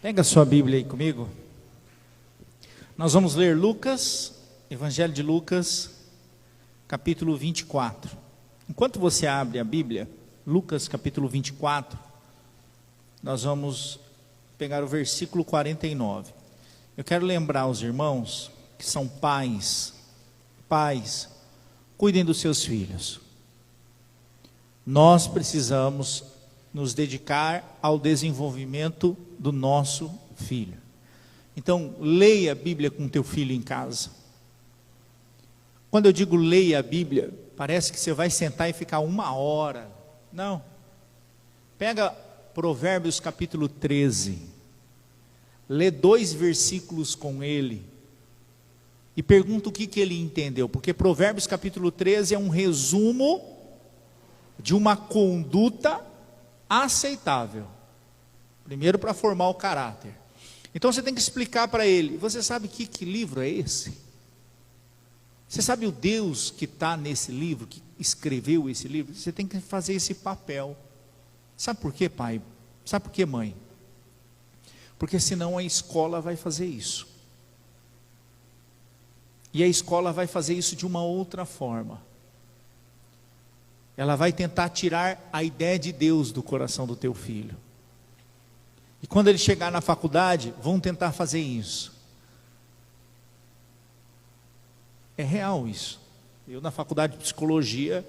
Pega a sua Bíblia aí comigo. Nós vamos ler Lucas, Evangelho de Lucas, capítulo 24. Enquanto você abre a Bíblia, Lucas capítulo 24, nós vamos pegar o versículo 49. Eu quero lembrar aos irmãos que são pais, cuidem dos seus filhos. Nós precisamos nos dedicar ao desenvolvimento do nosso filho. Então, leia a Bíblia com teu filho em casa. Quando eu digo leia a Bíblia, parece que você vai sentar e ficar 1 hora. Não. Pega Provérbios capítulo 13. Lê 2 versículos com ele. E pergunta o que ele entendeu. Porque Provérbios capítulo 13 é um resumo de uma conduta aceitável. Primeiro para formar o caráter. Então você tem que explicar para ele. Você sabe que livro é esse? Você sabe o Deus que está nesse livro, que escreveu esse livro? Você tem que fazer esse papel. Sabe por quê, pai? Sabe por quê, mãe? Porque senão a escola vai fazer isso. E a escola vai fazer isso de uma outra forma. Ela vai tentar tirar a ideia de Deus do coração do teu filho. E quando ele chegar na faculdade, vão tentar fazer isso. É real isso. Eu na faculdade de psicologia,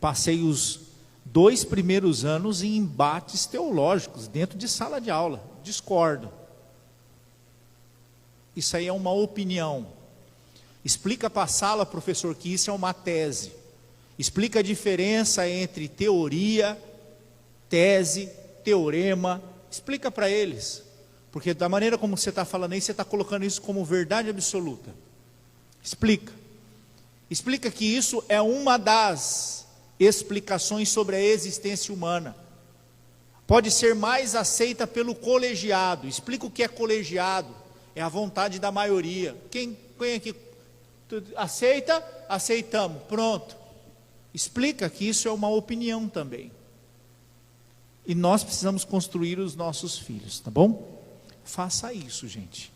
passei os 2 primeiros anos em embates teológicos, dentro de sala de aula. Discordo. Isso aí é uma opinião. Explica para a sala, professor, que isso é uma tese. Explica a diferença entre teoria, tese, teorema. Explica para eles. Porque da maneira como você está falando aí, você está colocando isso como verdade absoluta. Explica. Explica que isso é uma das explicações sobre a existência humana. Pode ser mais aceita pelo colegiado. Explica o que é colegiado. É a vontade da maioria. Quem aqui aceita? Aceitamos. Pronto. Explica que isso é uma opinião também. E nós precisamos construir os nossos filhos, tá bom? Faça isso, gente.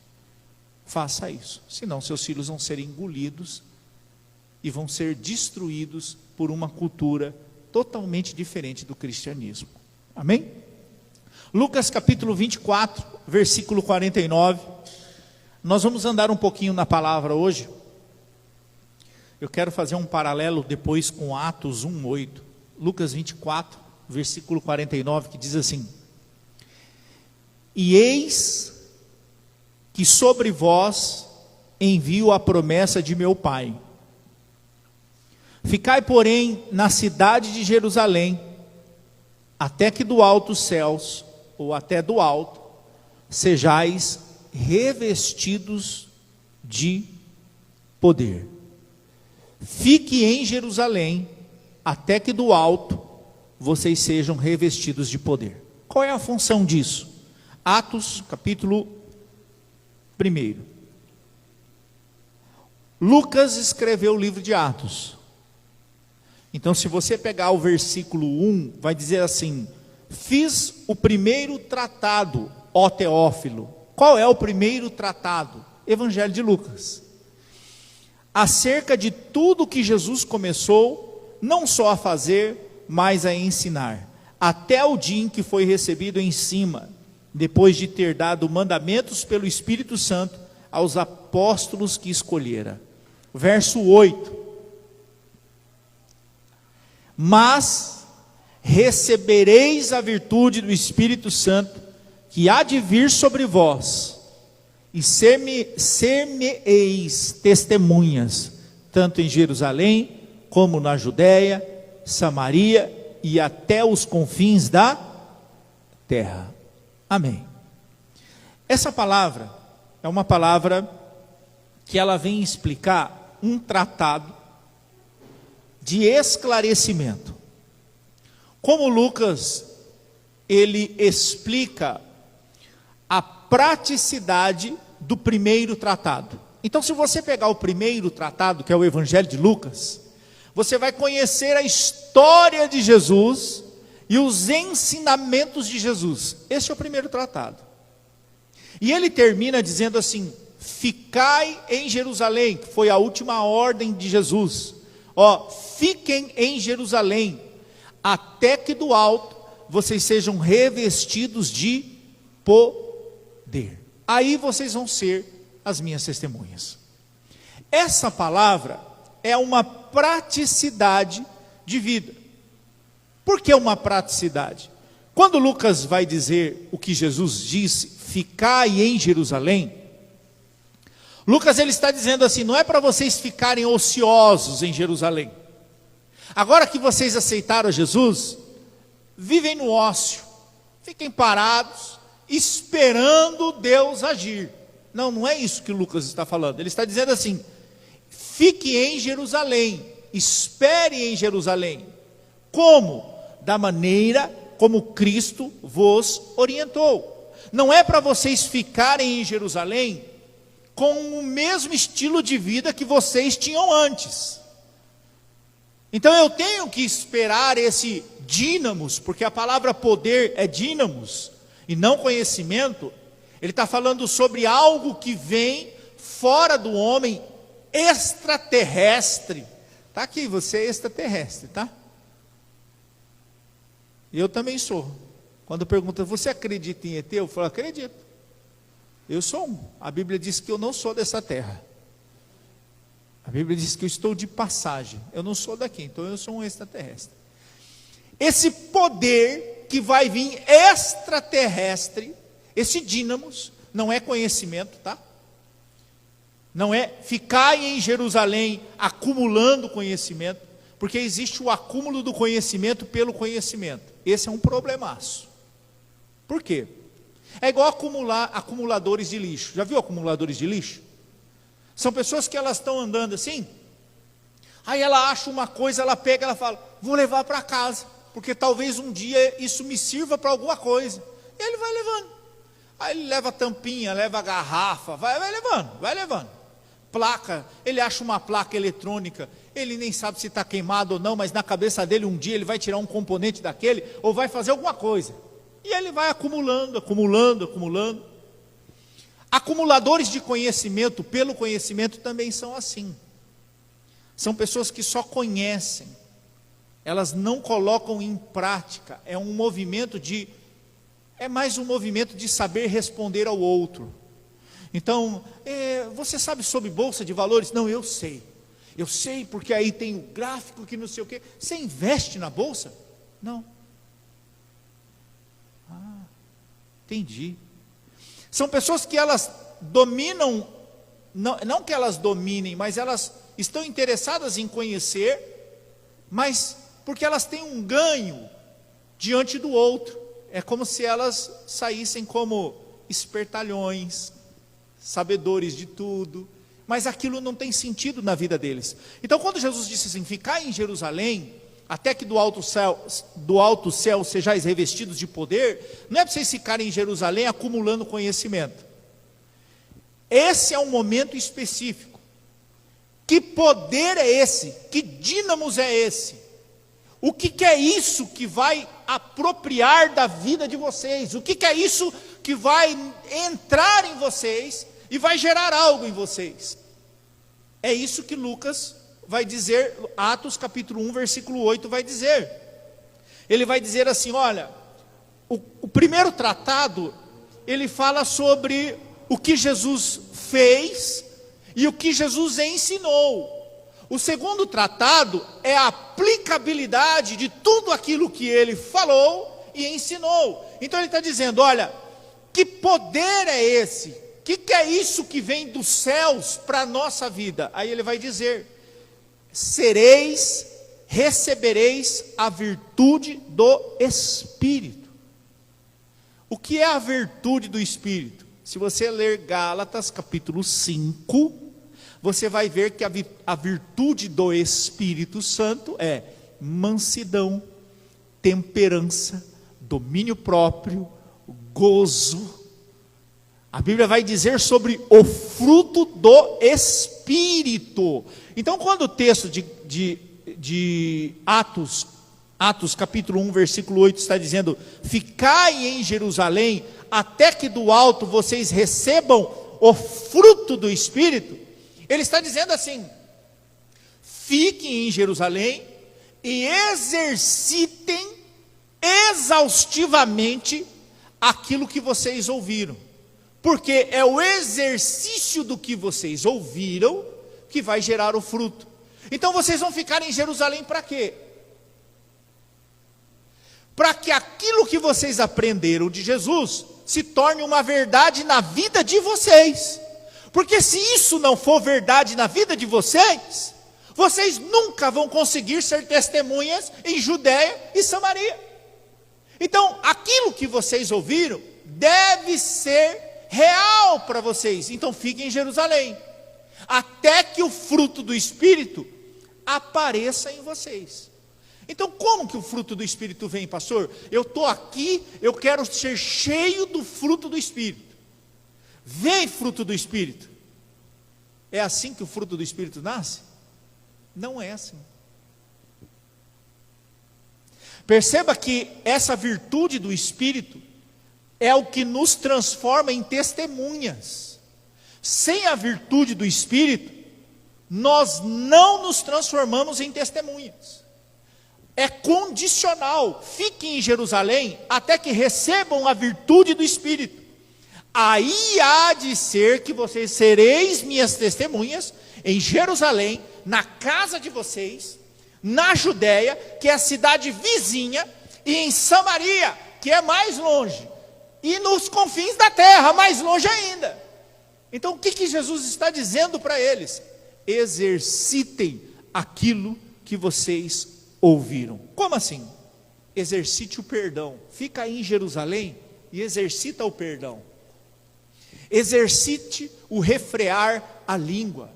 Faça isso. Senão seus filhos vão ser engolidos e vão ser destruídos por uma cultura totalmente diferente do cristianismo. Amém? Lucas capítulo 24, versículo 49. Nós vamos andar um pouquinho na palavra hoje. Eu quero fazer um paralelo depois com Atos 1:8. Lucas 24, versículo 49, que diz assim: E eis que sobre vós envio a promessa de meu Pai. Ficai, porém, na cidade de Jerusalém, até que do alto dos céus, ou até do alto, sejais revestidos de poder. Fique em Jerusalém, até que do alto vocês sejam revestidos de poder. Qual é a função disso? Atos, capítulo 1. Lucas escreveu o livro de Atos. Então, se você pegar o versículo 1, vai dizer assim: fiz o primeiro tratado, ó Teófilo. Qual é o primeiro tratado? Evangelho de Lucas. Acerca de tudo que Jesus começou, não só a fazer, mas a ensinar, até o dia em que foi recebido em cima, depois de ter dado mandamentos pelo Espírito Santo aos apóstolos que escolhera. Verso 8. Mas recebereis a virtude do Espírito Santo, que há de vir sobre vós, e ser-me-eis testemunhas, tanto em Jerusalém, como na Judéia, Samaria e até os confins da terra. Amém. Essa palavra é uma palavra que ela vem explicar um tratado de esclarecimento. Como Lucas, ele explica a praticidade do primeiro tratado. Então, se você pegar o primeiro tratado, que é o Evangelho de Lucas, você vai conhecer a história de Jesus e os ensinamentos de Jesus. Esse é o primeiro tratado. E ele termina dizendo assim: ficai em Jerusalém, que foi a última ordem de Jesus. Fiquem em Jerusalém, até que do alto vocês sejam revestidos de poder. Aí vocês vão ser as minhas testemunhas. Essa palavra é uma praticidade de vida. Por que uma praticidade? Quando Lucas vai dizer o que Jesus disse, ficai em Jerusalém, Lucas ele está dizendo assim, não é para vocês ficarem ociosos em Jerusalém. Agora que vocês aceitaram Jesus, vivem no ócio, fiquem parados, esperando Deus agir. Não, não é isso que Lucas está falando. Ele está dizendo assim, fique em Jerusalém, espere em Jerusalém. Como? Da maneira como Cristo vos orientou. Não é para vocês ficarem em Jerusalém com o mesmo estilo de vida que vocês tinham antes. Então eu tenho que esperar esse dínamos, porque a palavra poder é dínamos, e não conhecimento. Ele está falando sobre algo que vem fora do homem, extraterrestre. Está aqui, você é extraterrestre, tá? Eu também sou. Quando pergunta, você acredita em ET? Eu falo, acredito. Eu sou um. A Bíblia diz que eu não sou dessa terra. A Bíblia diz que eu estou de passagem. Eu não sou daqui, então eu sou um extraterrestre. Esse poder que vai vir extraterrestre, esse dínamos, não é conhecimento, tá? Não é ficar em Jerusalém acumulando conhecimento, porque existe o acúmulo do conhecimento pelo conhecimento. Esse é um problemaço. Por quê? É igual acumuladores de lixo. Já viu acumuladores de lixo? São pessoas que elas estão andando assim, aí ela acha uma coisa, ela pega, ela fala, vou levar para casa, porque talvez um dia isso me sirva para alguma coisa. E ele vai levando. Aí ele leva a tampinha, leva a garrafa, vai levando. Placa, ele acha uma placa eletrônica, ele nem sabe se está queimado ou não, mas na cabeça dele um dia ele vai tirar um componente daquele, ou vai fazer alguma coisa. E ele vai acumulando. Acumuladores de conhecimento, pelo conhecimento também são assim. São pessoas que só conhecem, elas não colocam em prática. É mais um movimento de saber responder ao outro. Então, você sabe sobre bolsa de valores? Não, eu sei porque aí tem o gráfico que não sei o quê. Você investe na bolsa? Não. Entendi. São pessoas que elas dominam, não que elas dominem, mas elas estão interessadas em conhecer, mas porque elas têm um ganho diante do outro. É como se elas saíssem como espertalhões, sabedores de tudo, mas aquilo não tem sentido na vida deles. Então quando Jesus disse assim, ficai em Jerusalém, até que do alto céu sejais revestidos de poder, não é para vocês ficarem em Jerusalém acumulando conhecimento. Esse é um momento específico. Que poder é esse? Que dínamos é esse? O que é isso que vai apropriar da vida de vocês? O que é isso que vai entrar em vocês e vai gerar algo em vocês? É isso que Lucas vai dizer, Atos capítulo 1, versículo 8 vai dizer. Ele vai dizer assim, olha, o primeiro tratado, ele fala sobre o que Jesus fez e o que Jesus ensinou. O segundo tratado é a aplicabilidade de tudo aquilo que ele falou e ensinou. Então ele está dizendo, olha, que poder é esse? O que é isso que vem dos céus para a nossa vida? Aí ele vai dizer, recebereis a virtude do Espírito. O que é a virtude do Espírito? Se você ler Gálatas capítulo 5, você vai ver que a virtude do Espírito Santo é mansidão, temperança, domínio próprio, gozo. A Bíblia vai dizer sobre o fruto do Espírito. Então, quando o texto de Atos Atos capítulo 1, versículo 8 está dizendo: ficai em Jerusalém, até que do alto vocês recebam o fruto do Espírito. Ele está dizendo assim: fiquem em Jerusalém e exercitem exaustivamente aquilo que vocês ouviram, porque é o exercício do que vocês ouviram que vai gerar o fruto. Então vocês vão ficar em Jerusalém para quê? Para que aquilo que vocês aprenderam de Jesus se torne uma verdade na vida de vocês. Porque se isso não for verdade na vida de vocês, vocês nunca vão conseguir ser testemunhas em Judéia e Samaria. Então, aquilo que vocês ouviram deve ser real para vocês. Então, fiquem em Jerusalém, até que o fruto do Espírito apareça em vocês. Então, como que o fruto do Espírito vem, pastor? Eu estou aqui, eu quero ser cheio do fruto do Espírito. Vem fruto do Espírito. É assim que o fruto do Espírito nasce? Não é assim. Perceba que essa virtude do Espírito é o que nos transforma em testemunhas. Sem a virtude do Espírito, nós não nos transformamos em testemunhas. É condicional. Fiquem em Jerusalém até que recebam a virtude do Espírito. Aí há de ser que vocês sereis minhas testemunhas em Jerusalém, na casa de vocês, na Judéia, que é a cidade vizinha, e em Samaria, que é mais longe, e nos confins da terra, mais longe ainda. Então o que Jesus está dizendo para eles? Exercitem aquilo que vocês ouviram. Como assim? Exercite o perdão. Fica aí em Jerusalém e exercita o perdão. Exercite o refrear a língua.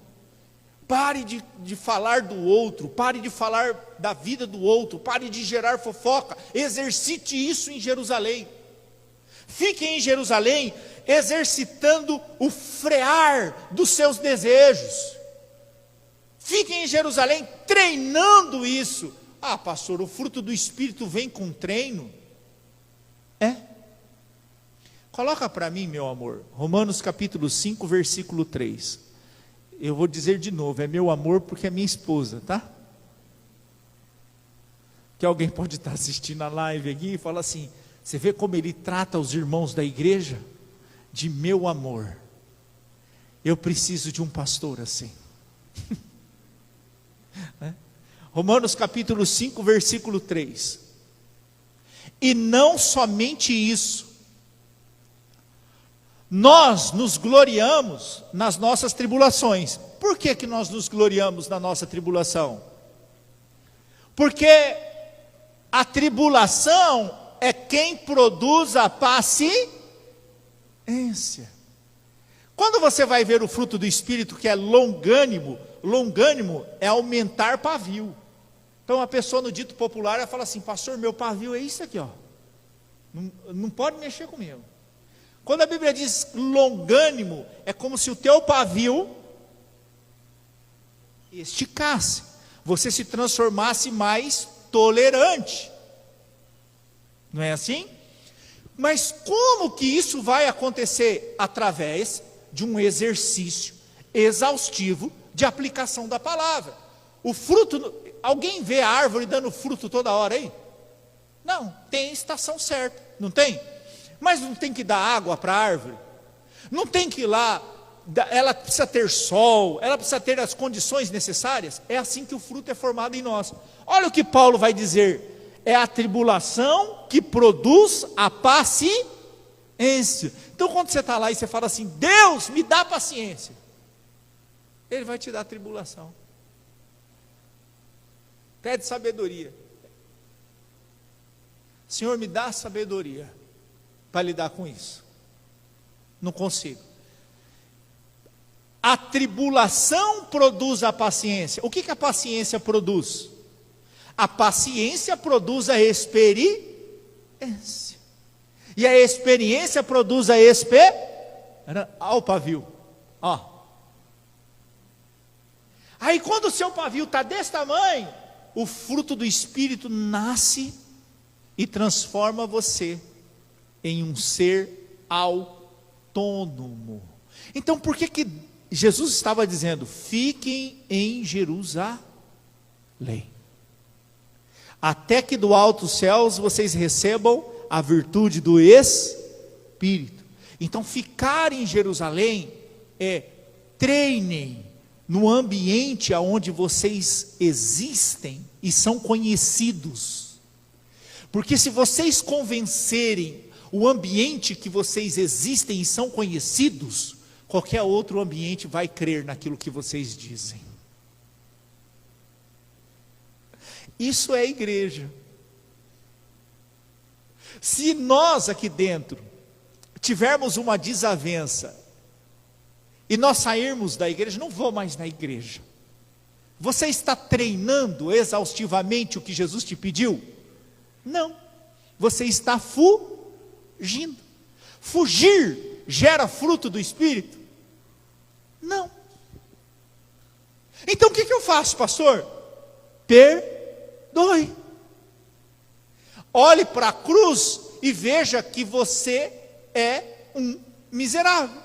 Pare de falar do outro, pare de falar da vida do outro, pare de gerar fofoca. Exercite isso em Jerusalém. Fique em Jerusalém exercitando o frear dos seus desejos. Fique em Jerusalém treinando isso. Ah, pastor, o fruto do Espírito vem com treino? É? Coloca para mim, meu amor, Romanos capítulo 5, versículo 3. Eu vou dizer de novo, é meu amor porque é minha esposa, tá? Que alguém pode estar assistindo a live aqui e fala assim: você vê como ele trata os irmãos da igreja? De meu amor. Eu preciso de um pastor assim. Romanos capítulo 5, versículo 3. E não somente isso, nós nos gloriamos nas nossas tribulações. Por que que nós nos gloriamos na nossa tribulação? Porque a tribulação é quem produz a paciência. Quando você vai ver o fruto do Espírito, que é longânimo, longânimo é aumentar pavio. Então a pessoa no dito popular, ela fala assim: pastor, meu pavio é isso aqui, ó. Não pode mexer comigo. Quando a Bíblia diz longânimo, é como se o teu pavio esticasse, você se transformasse mais tolerante. Não é assim? Mas como que isso vai acontecer? Através de um exercício exaustivo de aplicação da palavra. O fruto, alguém vê a árvore dando fruto toda hora aí? Não, tem estação certa, não tem? Mas não tem que dar água para a árvore? Não tem que ir lá, ela precisa ter sol, ela precisa ter as condições necessárias? É assim que o fruto é formado em nós. Olha o que Paulo vai dizer: é a tribulação que produz a paciência. Então quando você está lá e você fala assim: Deus, me dá paciência, Ele vai te dar tribulação. Pede sabedoria. Senhor, me dá sabedoria para lidar com isso. Não consigo. A tribulação produz a paciência. O que a paciência produz? A paciência produz a experiência. E a experiência produz a esperança. Olha o pavio. Ó. Aí quando o seu pavio está desse tamanho, o fruto do Espírito nasce e transforma você em um ser autônomo. Então, por que Jesus estava dizendo: fiquem em Jerusalém, até que do alto dos céus vocês recebam a virtude do Espírito? Então, ficar em Jerusalém é treinem no ambiente onde vocês existem e são conhecidos. Porque se vocês convencerem o ambiente que vocês existem e são conhecidos, qualquer outro ambiente vai crer naquilo que vocês dizem. Isso é igreja. Se nós aqui dentro tivermos uma desavença e nós sairmos da igreja, não vou mais na igreja. Você está treinando exaustivamente o que Jesus te pediu? Não. Você está fugindo. Fugir gera fruto do Espírito? Não. Então o que eu faço, pastor? Perdoe. Olhe para a cruz e veja que você é um miserável.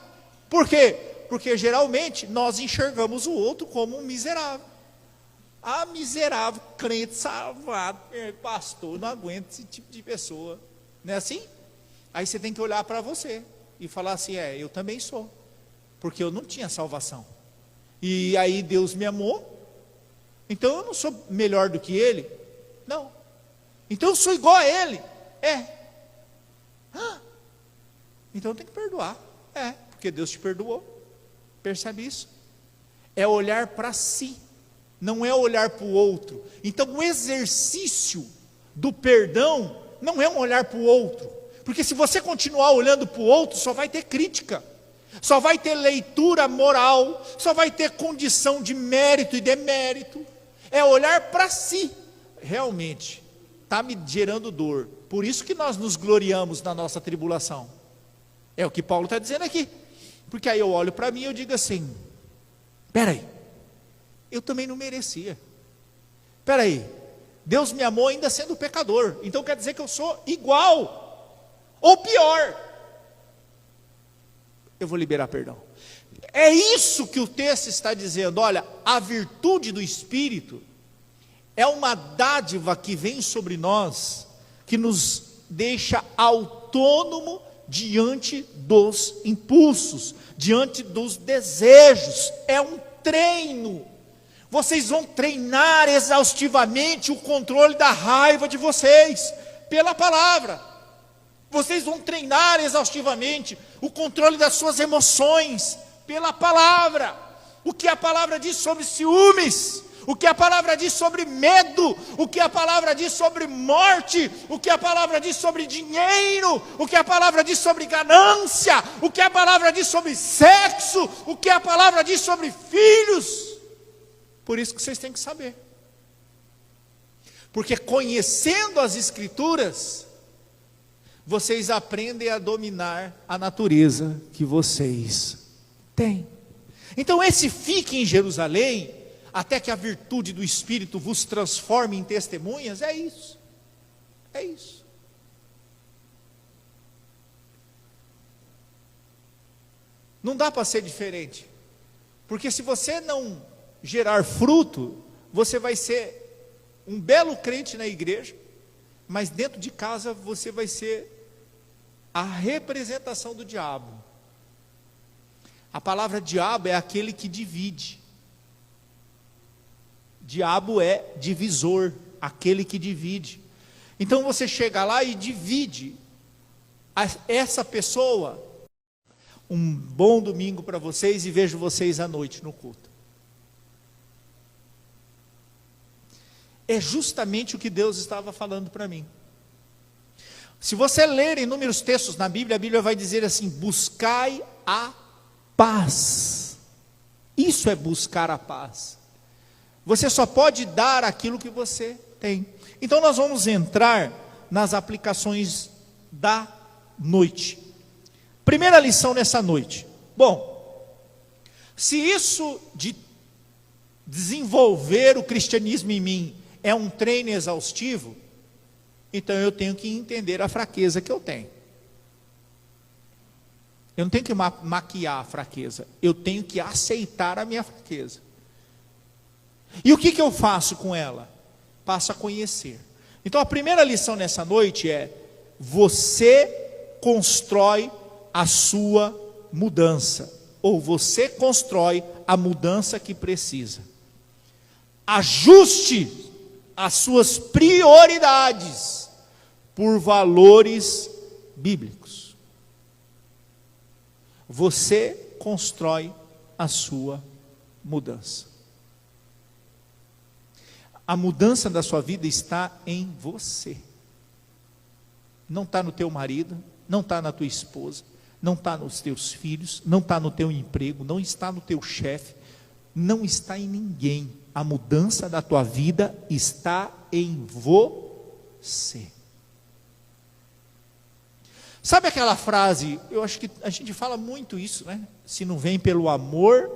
Por quê? Porque geralmente nós enxergamos o outro como um miserável. Ah, miserável, crente salvado, pastor, não aguento esse tipo de pessoa. Não é assim? Aí você tem que olhar para você e falar assim: eu também sou, porque eu não tinha salvação. E aí Deus me amou, então eu não sou melhor do que ele. Não. Então eu sou igual a ele. Então eu tenho que perdoar. Porque Deus te perdoou. Percebe isso? É olhar para si, não é olhar para o outro. Então o exercício do perdão não é um olhar para o outro, porque se você continuar olhando para o outro, só vai ter crítica, só vai ter leitura moral, só vai ter condição de mérito e demérito. É olhar para si. Realmente está me gerando dor, por isso que nós nos gloriamos na nossa tribulação. É o que Paulo está dizendo aqui. Porque aí eu olho para mim e eu digo assim: peraí, eu também não merecia. Peraí, Deus me amou ainda sendo pecador, então quer dizer que eu sou igual, ou pior. Eu vou liberar perdão. É isso que o texto está dizendo. Olha, a virtude do Espírito é uma dádiva que vem sobre nós, que nos deixa autônomo diante dos impulsos, diante dos desejos. É um treino. Vocês vão treinar exaustivamente o controle da raiva de vocês pela palavra. Vocês vão treinar exaustivamente o controle das suas emoções pela palavra. O que a palavra diz sobre ciúmes, o que a palavra diz sobre medo, o que a palavra diz sobre morte, o que a palavra diz sobre dinheiro, o que a palavra diz sobre ganância, o que a palavra diz sobre sexo, o que a palavra diz sobre filhos. Por isso que vocês têm que saber. Porque conhecendo as Escrituras, vocês aprendem a dominar a natureza que vocês têm. Então esse fique em Jerusalém, até que a virtude do Espírito vos transforme em testemunhas, é isso. É isso. Não dá para ser diferente. Porque se você não gerar fruto, você vai ser um belo crente na igreja, mas dentro de casa você vai ser a representação do diabo. A palavra diabo é aquele que divide. Diabo é divisor, aquele que divide. Então você chega lá e divide essa pessoa. Um bom domingo para vocês e vejo vocês à noite no culto. É justamente o que Deus estava falando para mim. Se você ler inúmeros textos na Bíblia, a Bíblia vai dizer assim: buscai a paz. Isso é buscar a paz. Você só pode dar aquilo que você tem. Então nós vamos entrar nas aplicações da noite. Primeira lição nessa noite. Bom, se isso de desenvolver o cristianismo em mim é um treino exaustivo, então eu tenho que entender a fraqueza que eu tenho. Eu não tenho que maquiar a fraqueza, eu tenho que aceitar a minha fraqueza. E o que eu faço com ela? Passo a conhecer. Então a primeira lição nessa noite é: você constrói a sua mudança, ou você constrói a mudança que precisa. Ajuste as suas prioridades por valores bíblicos. Você constrói a sua mudança. A mudança da sua vida está em você. Não está no teu marido, não está na tua esposa, não está nos teus filhos, não está no teu emprego, não está no teu chefe, não está em ninguém. A mudança da tua vida está em você. Sabe aquela frase, eu acho que a gente fala muito isso, né? Se não vem pelo amor,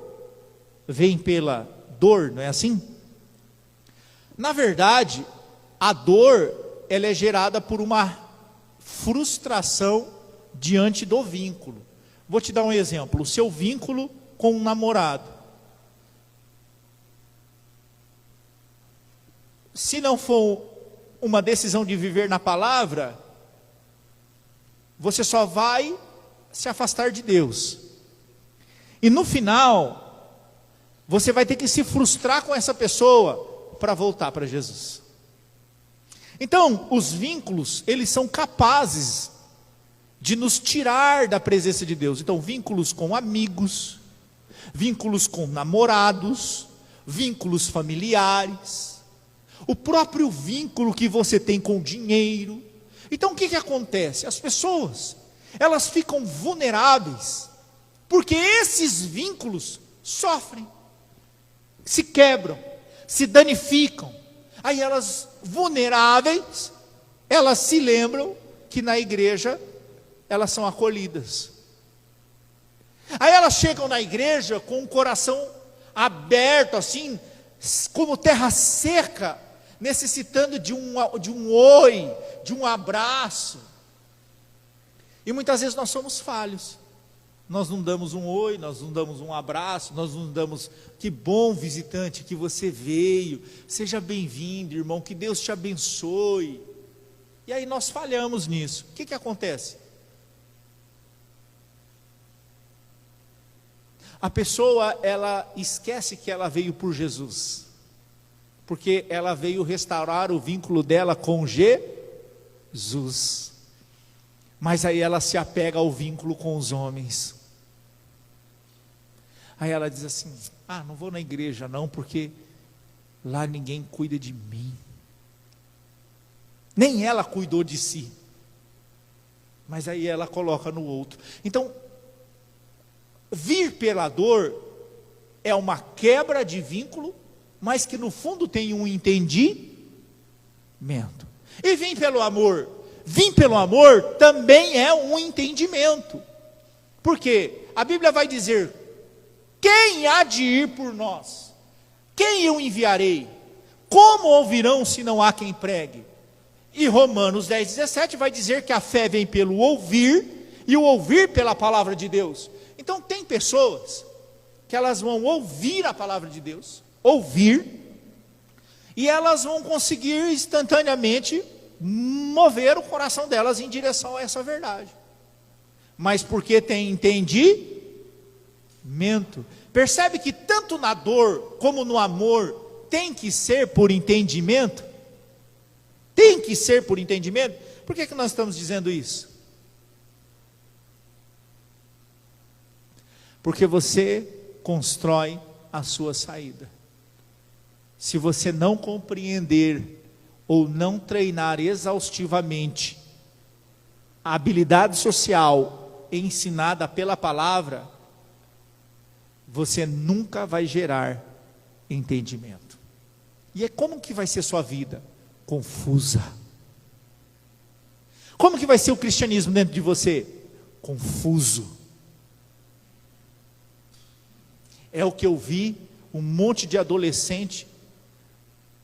vem pela dor, não é assim? Na verdade, a dor, ela é gerada por uma frustração diante do vínculo. Vou te dar um exemplo, o seu vínculo com um namorado. Se não for uma decisão de viver na palavra, você só vai se afastar de Deus. E no final, você vai ter que se frustrar com essa pessoa para voltar para Jesus. Então, os vínculos, eles são capazes de nos tirar da presença de Deus. Então, vínculos com amigos, vínculos com namorados, vínculos familiares, o próprio vínculo que você tem com o dinheiro. Então o que acontece? As pessoas, elas ficam vulneráveis, porque esses vínculos sofrem, se quebram, se danificam. Aí elas, vulneráveis, elas se lembram que na igreja elas são acolhidas. Aí elas chegam na igreja com o coração aberto, assim, como terra seca, necessitando de um oi, de um abraço. E muitas vezes nós somos falhos. Nós não damos um oi, nós não damos um abraço, nós não damos, que bom visitante que você veio, seja bem-vindo, irmão, que Deus te abençoe. E aí nós falhamos nisso. O que acontece? A pessoa, ela esquece que ela veio por Jesus, porque ela veio restaurar o vínculo dela com Jesus, mas aí ela se apega ao vínculo com os homens. Aí ela diz assim: não vou na igreja não, porque lá ninguém cuida de mim. Nem ela cuidou de si, mas aí ela coloca no outro. Então, vir pela dor é uma quebra de vínculo, mas que no fundo tem um entendimento. E vir pelo amor também é um entendimento. Porque a Bíblia vai dizer: quem há de ir por nós? Quem eu enviarei? Como ouvirão se não há quem pregue? E Romanos 10:17 vai dizer que a fé vem pelo ouvir, e o ouvir pela palavra de Deus. Então tem pessoas que elas vão ouvir a palavra de Deus, e elas vão conseguir instantaneamente mover o coração delas em direção a essa verdade. Mas porque tem entendimento. Percebe que tanto na dor como no amor tem que ser por entendimento? Tem que ser por entendimento? Por que nós estamos dizendo isso? Porque você constrói a sua saída. Se você não compreender ou não treinar exaustivamente a habilidade social ensinada pela palavra, você nunca vai gerar entendimento. E como que vai ser sua vida? Confusa. Como que vai ser o cristianismo dentro de você? Confuso. É o que eu vi, um monte de adolescente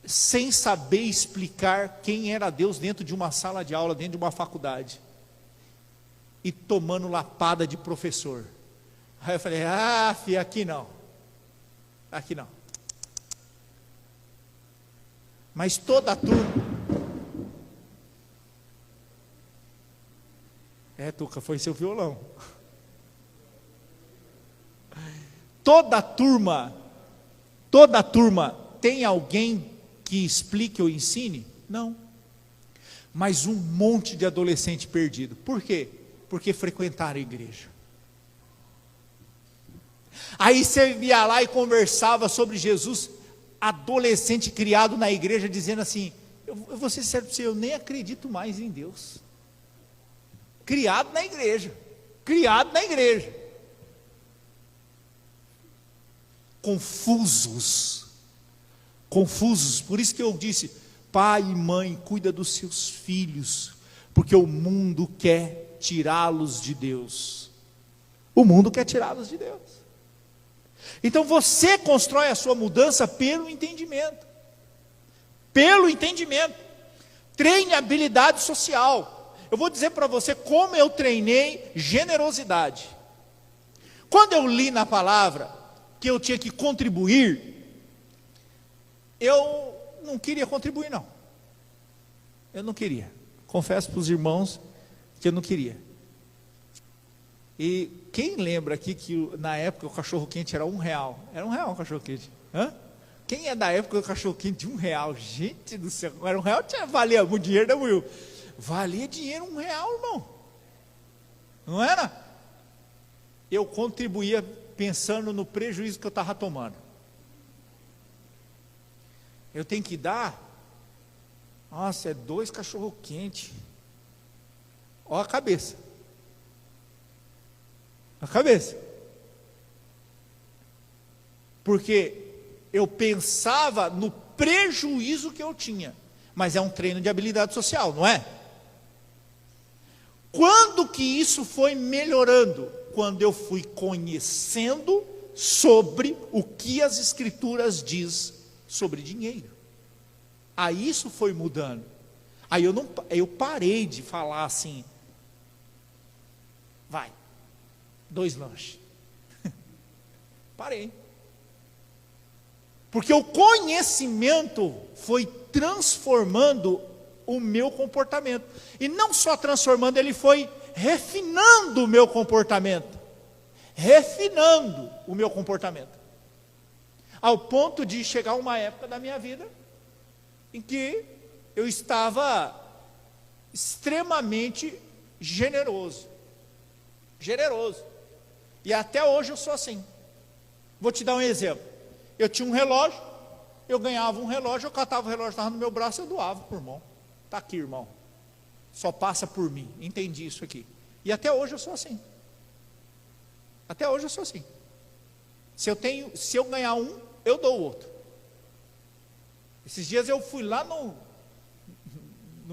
sem saber explicar quem era Deus dentro de uma sala de aula, dentro de uma faculdade, e tomando lapada de professor. Aí eu falei, filho, aqui não, mas toda a turma, Tuca, foi seu violão, toda a turma tem alguém que explique ou ensine? Não. Mas um monte de adolescente perdido. Por quê? Porque frequentaram a igreja. Aí você ia lá e conversava sobre Jesus, adolescente criado na igreja, dizendo assim, eu vou ser sincero para você, eu nem acredito mais em Deus. Criado na igreja. Confusos, por isso que eu disse, pai e mãe, cuida dos seus filhos, porque o mundo quer tirá-los de Deus, então você constrói a sua mudança pelo entendimento, treine habilidade social. Eu vou dizer para você como eu treinei generosidade. Quando eu li na palavra que eu tinha que contribuir, eu não queria contribuir não, confesso para os irmãos que eu não queria. E quem lembra aqui que na época o cachorro quente era R$1, era R$1 o cachorro quente, quem é da época do cachorro quente de R$1, gente do céu, era R$1, valia muito dinheiro, né, Will? Valia dinheiro R$1, irmão, não era? Eu contribuía pensando no prejuízo que eu estava tomando. Eu tenho que dar, nossa, 2 cachorro quente, ó a cabeça, porque eu pensava no prejuízo que eu tinha, mas é um treino de habilidade social, não é? Quando que isso foi melhorando? Quando eu fui conhecendo sobre o que as escrituras diz sobre dinheiro. Aí isso foi mudando. Aí eu parei de falar assim, vai, 2 lanches. Parei. Porque o conhecimento foi transformando o meu comportamento. E não só transformando, ele foi refinando o meu comportamento. Ao ponto de chegar uma época da minha vida em que eu estava extremamente generoso. E até hoje eu sou assim. Vou te dar um exemplo. Eu tinha um relógio, eu ganhava um relógio, eu catava o relógio, estava no meu braço, eu doava para o irmão. Está aqui, irmão. Só passa por mim. Entendi isso aqui. E até hoje eu sou assim. Se eu ganhar um, eu dou o outro. Esses dias eu fui lá no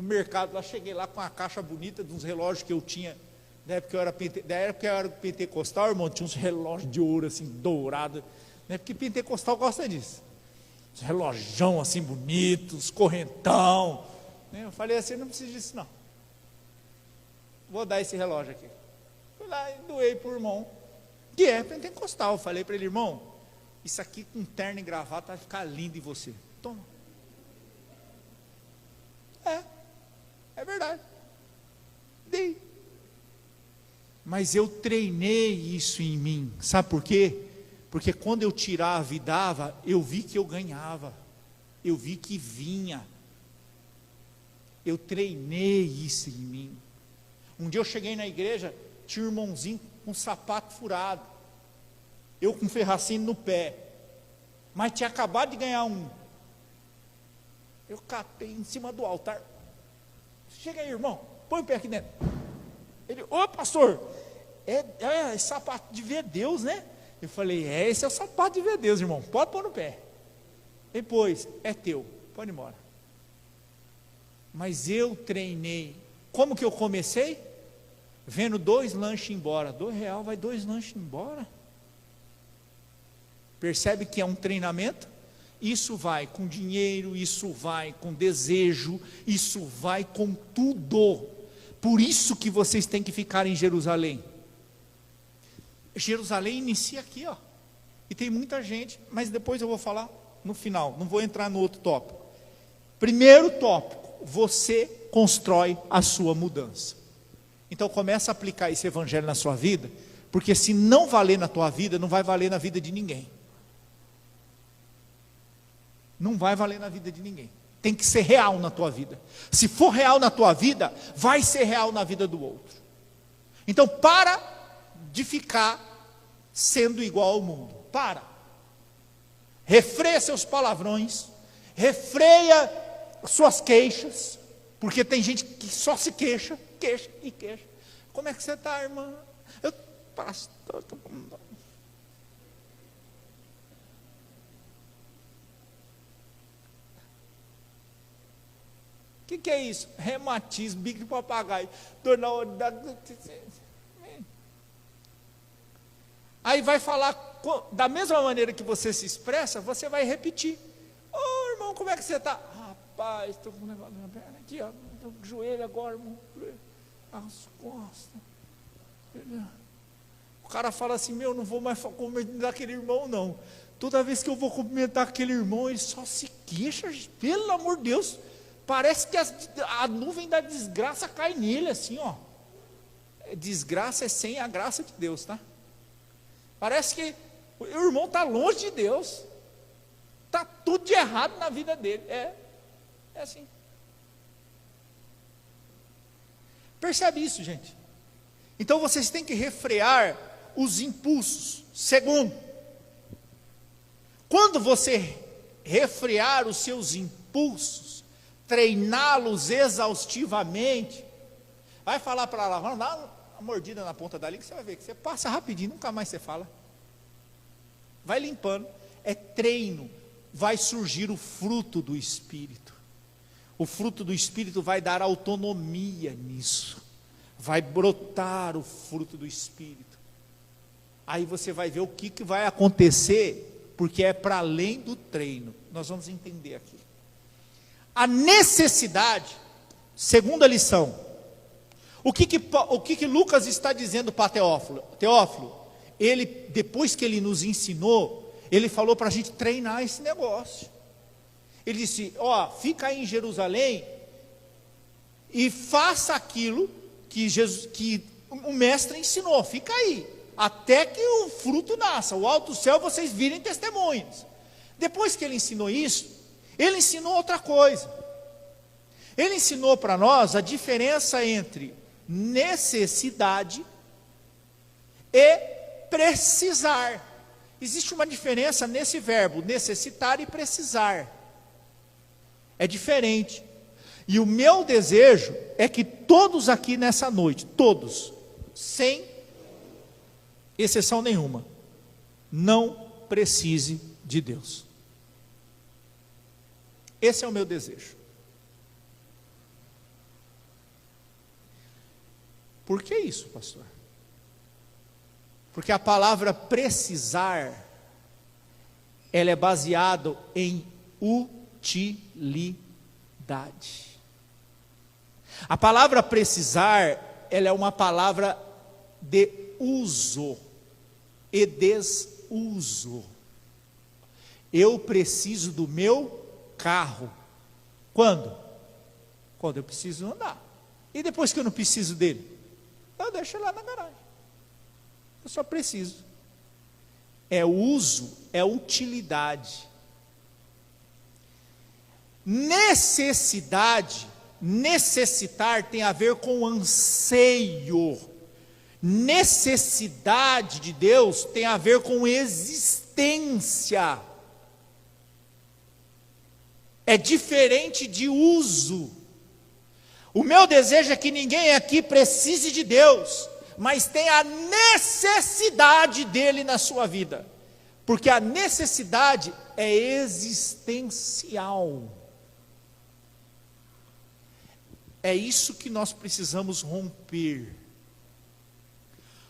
mercado, lá cheguei lá com uma caixa bonita de uns relógios que eu tinha, da época que eu era pentecostal, irmão, tinha uns relógios de ouro assim, dourado, né? Porque pentecostal gosta disso. Uns relógios assim bonitos, correntão. Né? Eu falei assim, não preciso disso não. Vou dar esse relógio aqui. Fui lá e doei para o irmão, que é pentecostal. Eu falei para ele, irmão, isso aqui com terno e gravata vai ficar lindo em você. Toma. É verdade. Dei. Mas eu treinei isso em mim. Sabe por quê? Porque quando eu tirava e dava, eu vi que eu ganhava. Eu vi que vinha. Eu treinei isso em mim. Um dia eu cheguei na igreja, tinha um irmãozinho com um sapato furado. Eu com ferracino no pé. Mas tinha acabado de ganhar um. Eu catei em cima do altar. Chega aí, irmão, põe o pé aqui dentro. Ele, ô pastor, é sapato de ver Deus, né? Eu falei, esse é o sapato de ver Deus, irmão, pode pôr no pé. Depois, é teu, pode ir embora. Mas eu treinei. Como que eu comecei? Vendo 2 lanches embora. R$2 vai 2 lanches embora. Percebe que é um treinamento? Isso vai com dinheiro, isso vai com desejo, isso vai com tudo. Por isso que vocês têm que ficar em Jerusalém. Jerusalém inicia aqui, ó. E tem muita gente, mas depois eu vou falar no final, não vou entrar no outro tópico. Primeiro tópico, você constrói a sua mudança. Então começa a aplicar esse evangelho na sua vida, porque se não valer na tua vida, não vai valer na vida de ninguém. Não vai valer na vida de ninguém. Tem que ser real na tua vida. Se for real na tua vida, vai ser real na vida do outro. Então para de ficar sendo igual ao mundo. Para. Refreia seus palavrões, refreia suas queixas, porque tem gente que só se queixa. Como é que você está, irmã? Eu, pastor, O que é isso? Reumatismo, bico de papagaio, dor na hora da... Aí vai falar, da mesma maneira que você se expressa, você vai repetir. Ô irmão, como é que você está? Rapaz, estou com um negócio na minha perna aqui, ó, estou com o joelho agora, irmão, as costas. O cara fala assim, não vou mais cumprimentar aquele irmão não. Toda vez que eu vou cumprimentar aquele irmão, ele só se queixa, pelo amor de Deus. Parece que a nuvem da desgraça cai nele assim, ó. Desgraça é sem a graça de Deus, tá? Parece que o irmão está longe de Deus. Está tudo de errado na vida dele. É assim. Percebe isso, gente? Então vocês têm que refrear os impulsos. Segundo, quando você refrear os seus impulsos, treiná-los exaustivamente, vai falar para ela, vamos dar uma mordida na ponta da língua, que você vai ver que você passa rapidinho, nunca mais você fala. Vai limpando, é treino, vai surgir o fruto do Espírito. O fruto do Espírito vai dar autonomia nisso, vai brotar o fruto do Espírito. Aí você vai ver o que vai acontecer, porque é para além do treino. Nós vamos entender aqui. A necessidade, segunda lição, o que Lucas está dizendo para Teófilo? Teófilo, ele, depois que ele nos ensinou, ele falou para a gente treinar esse negócio. Ele disse, fica aí em Jerusalém e faça aquilo que o mestre ensinou, fica aí, até que o fruto nasça, o alto céu vocês virem testemunhas. Depois que ele ensinou isso, ele ensinou outra coisa. Ele ensinou para nós a diferença entre necessidade e precisar. Existe uma diferença nesse verbo, necessitar e precisar. É diferente. E o meu desejo é que todos aqui nessa noite, todos, sem exceção nenhuma, não precise de Deus. Esse é o meu desejo. Por que isso, pastor? Porque a palavra precisar, ela é baseada em utilidade. A palavra precisar, ela é uma palavra de uso e desuso. Eu preciso do meu carro. Quando? Quando eu preciso andar. E depois que eu não preciso dele? Eu deixo lá na garagem. Eu só preciso. É uso, é utilidade. Necessidade, necessitar tem a ver com anseio. Necessidade de Deus tem a ver com existência. É diferente de uso. O meu desejo é que ninguém aqui precise de Deus, mas tenha a necessidade dele na sua vida, porque a necessidade é existencial. É isso que nós precisamos romper.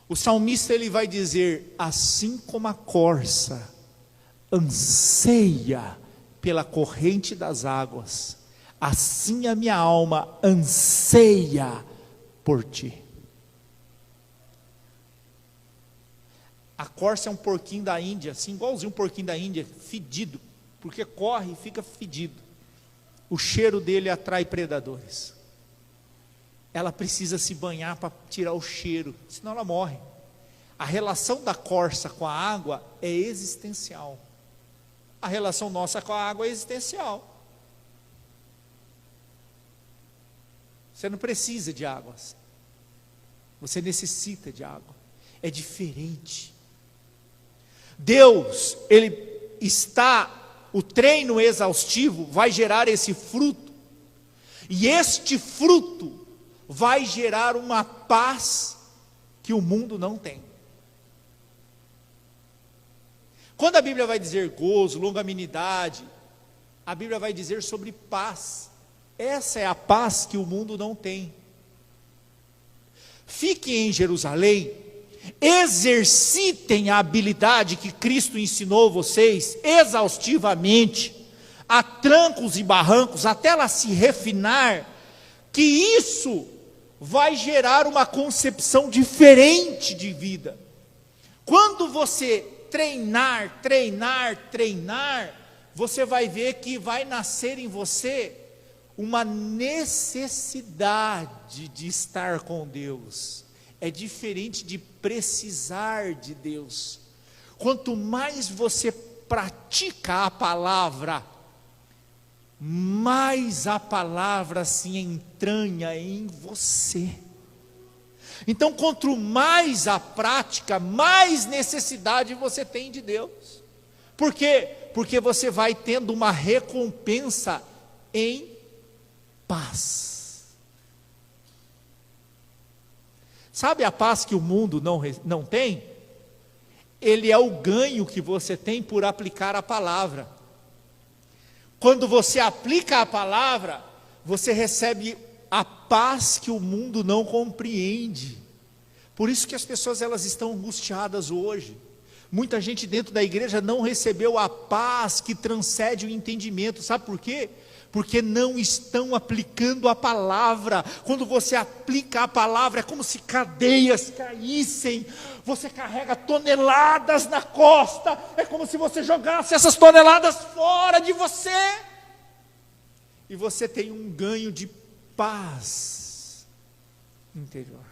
O salmista ele vai dizer, assim como a corça anseia pela corrente das águas, assim a minha alma anseia por ti. A corça é um porquinho da Índia, assim, igualzinho um porquinho da Índia, fedido, porque corre e fica fedido. O cheiro dele atrai predadores. Ela precisa se banhar para tirar o cheiro, senão ela morre. A relação da corça com a água é existencial. A relação nossa com a água é existencial. Você não precisa de águas. Você necessita de água. É diferente. Deus, o treino exaustivo vai gerar esse fruto. E este fruto vai gerar uma paz que o mundo não tem. Quando a Bíblia vai dizer gozo, longanimidade, a Bíblia vai dizer sobre paz. Essa é a paz que o mundo não tem. Fiquem em Jerusalém, exercitem a habilidade que Cristo ensinou vocês exaustivamente, a trancos e barrancos, até ela se refinar, que isso vai gerar uma concepção diferente de vida. Quando você treinar, você vai ver que vai nascer em você uma necessidade de estar com Deus. É diferente de precisar de Deus. Quanto mais você pratica a palavra, mais a palavra se entranha em você. Então, quanto mais a prática, mais necessidade você tem de Deus. Por quê? Porque você vai tendo uma recompensa em paz. Sabe a paz que o mundo não tem? Ele é o ganho que você tem por aplicar a palavra. Quando você aplica a palavra, você recebe a paz que o mundo não compreende. Por isso que as pessoas elas estão angustiadas hoje. Muita gente dentro da igreja não recebeu a paz que transcende o entendimento. Sabe por quê? Porque não estão aplicando a palavra. Quando você aplica a palavra, é como se cadeias caíssem. Você carrega toneladas na costa. É como se você jogasse essas toneladas fora de você. E você tem um ganho de paz interior.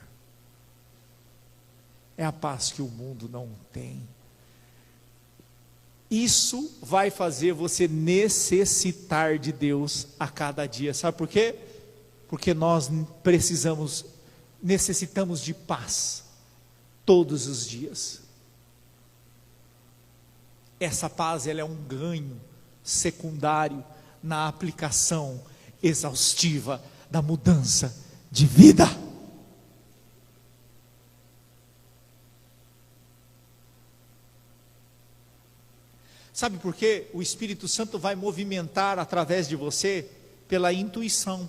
É a paz que o mundo não tem. Isso vai fazer você necessitar de Deus a cada dia. Sabe por quê? Porque nós necessitamos de paz todos os dias. Essa paz ela é um ganho secundário na aplicação exaustiva da mudança de vida. Sabe por quê? O Espírito Santo vai movimentar através de você pela intuição.